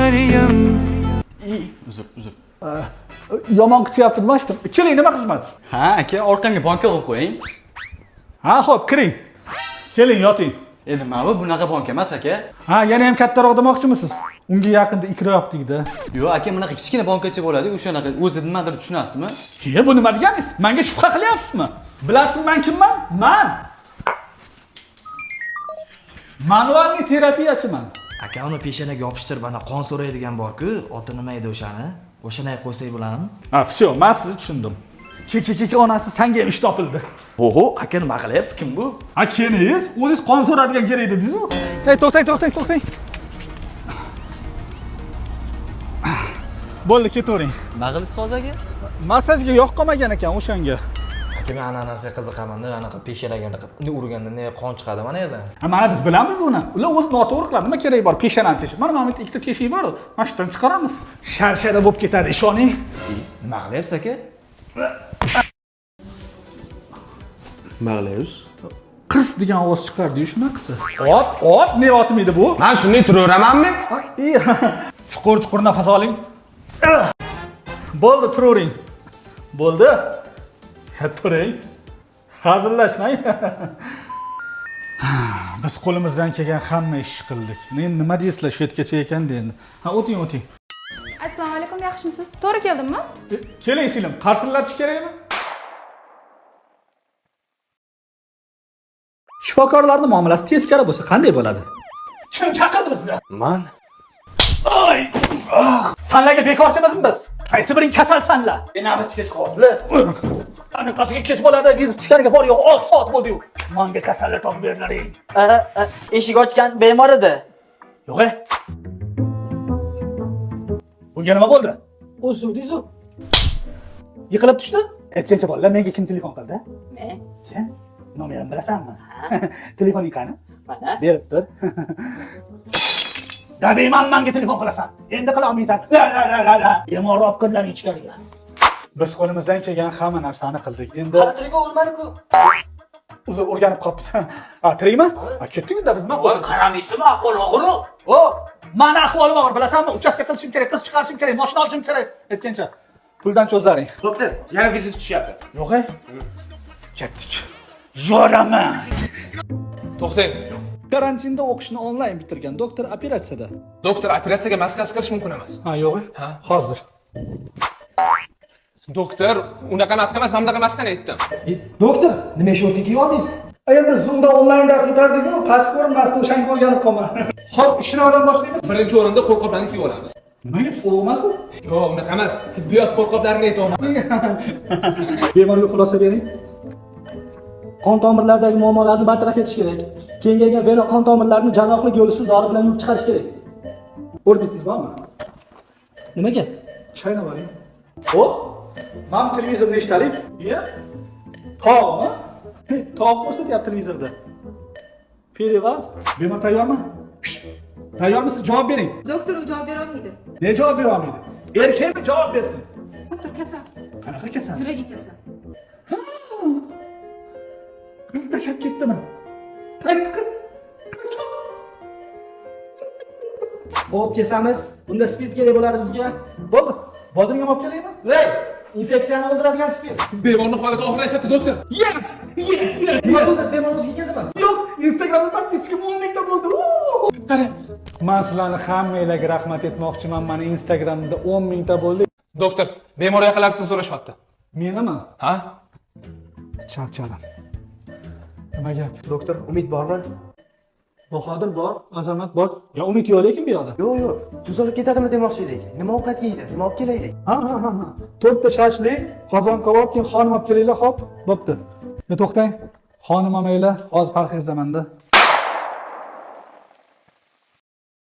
Meryem. Uzr. Yomon qilyapti demoqchidim. Keling, nima xizmat? Ha, aka, orqamga banka qo'yib qo'ying. Ha, xo'p, kiring. Keling, yoting. Endi mana bu bunaqa banka emas, aka. Ha, yana ham kattaroq demoqchimisiz? Unga yaqinda ikra yopdik-da. Yo'q, aka, bunaqa kichkina bankacha bo'ladi, o'shanaqa o'zi nimadir tushunasizmi? Bu nima deganingiz? Menga shubha qilyapsizmi? Bilasizmi men kimman? Men manualniy terapiyachiman. Aka, uni peshanaga yopishtirib ana qon so'raydigan bor-ku, oti nima edi o'shani? O'shani qo'ysak bo'ladimi? Ha, всё, men sizni tushundim. Keki onasi senga ham ish topildi. Oho, aka nima qilyapsiz? Kim bu? Ha, kelingiz, o'zingiz qon so'radigan kerak dedingiz-ku. Hey, to'xtang. Bo'ldi, ketavering. Nima qildingiz hozir aka? Massajga yo'q qolmagan ekan o'shanga. Aka, men ana narsaga qiziqaman. Anaqa peshanaga urganda ne qon chiqadi mana yerdan. Ha, mana biz bilamiz uni. Ular o'zi noto'g'ri qiladi. Nima keragi bor peshanani teshib? Mana bu yerda ikkita teshik bor. Mana shundan chiqaramiz. Sharshara bo'lib ketadi, ishoning. Nima qilyapsiz aka? Nima qilyapsiz? Qirs degan ovoz chiqardi-yu, shunaqasi. Ot, ne otmaydi bu? Men shunday turaveramanmi? Chuqur nafas oling. Bo'ldi, turavering. Bo'ldi. Turing. Hazillashmang. Biz qo'limizdan kelgan hamma ishni qildik. Men nima deysizlar, shu yergacha ekanda endi. Ha, o'ting. Assalomu alaykum, yaxshimisiz? To'g'ri keldimmi? Keling, singlim, qarsillatish kerakmi? Shifokorlarning muomalasi teskari bo'lsa qanday bo'ladi? Kim chaqirdi bizni? Men. Sanlarga bekorchimizmi biz? Qaysi biring kasalsanlar? Navbatchi kech qoldilar. Qanaqasiga kech bo'ladi? Biz ichkariga bor yo'q 6 soat bo'ldi-yu. Menga kasallar topib berdilaring. Eshik ochgan bemor edi. Yo'q-e. Bunga nima bo'ldi? O'suvdingiz-ku. Yiqilib tushdi? Aytgancha bolalar, menga kim telefon qildi? Men. Sen nomerimni bilasanmi? Telefoning qani? Mana. Berib tur. Dadayman, menga telefon qilasan. Endi qila olmaysan. La. Bemor olib kirdilar ichkariga. Biz qo'limizdan kelgan hamma narsani qildik. Endi Qattiq o'lmadi-ku. uzr o'rganib qolibdi. Ha, tirikmi? Ha, ketdingiz-da biz men. Voy, qaramaysizmi? Ahvol og'ir. O, meni ahvolim og'ir, bilasanmi? Uchastka qilishim kerak, qiz chiqarishim kerak, mashina olishim kerak. Aytgancha. Puldan cho'zlaring. Doktor, yana vizit tushyapti. Yo'q-e? Ketdik. Yo'laman. To'xtang. Karantinda o'qishni onlayn bitirgan doktor operatsiyada. Doktor, operatsiyaga maskasiz kirish mumkin emas. Ha, yo'q-e? Ha. Hozir. Doktor, unaqa maska emas, mana bunaqa maskani aytdim. Doktor, nima shortingi kiyib oldingiz? Endi Zoomda onlayn dars o'tardik-ku, past ko'rinmasdi, o'shanga o'rganib qolman. Xo'p, ishni odam boshlaymiz. Birinchi o'rinda qo'lqoplarni kiyib olamiz. Nimaga sovuq emas-u? Yo'q, unaqa emas. Tibbiyot qo'lqoplarini aytyapman. Bemorga xulosa bering. Qon tomirlaridagi muammolarni bartaraf etish kerak. Kengaygan vena qon tomirlarini jarrohlik yo'lisiz dori bilan yuvib chiqarish kerak. Orbitingiz bormi? Nimaga? Chaynab oling. O, men televizorni eshitalik. Iya? Tog'mi? Tog' ko'rsatyapti televizorda. Perival, bemor tayyormi? Tayyormisiz? Javob bering. Doktor u javob bera olmaydi. Ne javob bera olmaydi? Erkakmi javob bersin? Doktor kasal. Qanaqa kasal? Yuragi kasal. Qiz tashlab ketdimi? Qaysi qiz? Olib kesamiz. Bunda spirt kerak bo'ladi bizga. Bo'ldi. Bodringga olib kelaymi? Voy, infeksiyani o'ldiradigan spirt. Bemorning holati og'irlashyapti, doktor. Yes! Nima bo'ldi? Bemorimizga keldimi? Yo'q, Instagramda podpiska 10 mingta bo'ldi. Qara. Men sizlarni hammanglarga rahmat aytmoqchiman. Meni Instagramda 10 mingta bo'ldi. Doktor, bemor yaqinlarsiz so'rashyapti. Menimi? Ha? Charchadim. Nima gap? Doktor, umid bormi? Bahodir bor, Azamat bor. Ya umid yo'q lekin bu yoqda. Yo'q, tuzalib ketadimi demoqchi edik. Nima ovqat yeydi? Nima olib kelaylik? Ha. To'rtta shashlik, qozon kabob, keyin xonim olib kelinglar, xo'p. Bo'pti. To'xtang. Xonim olmanglar, hozir parhezamanda.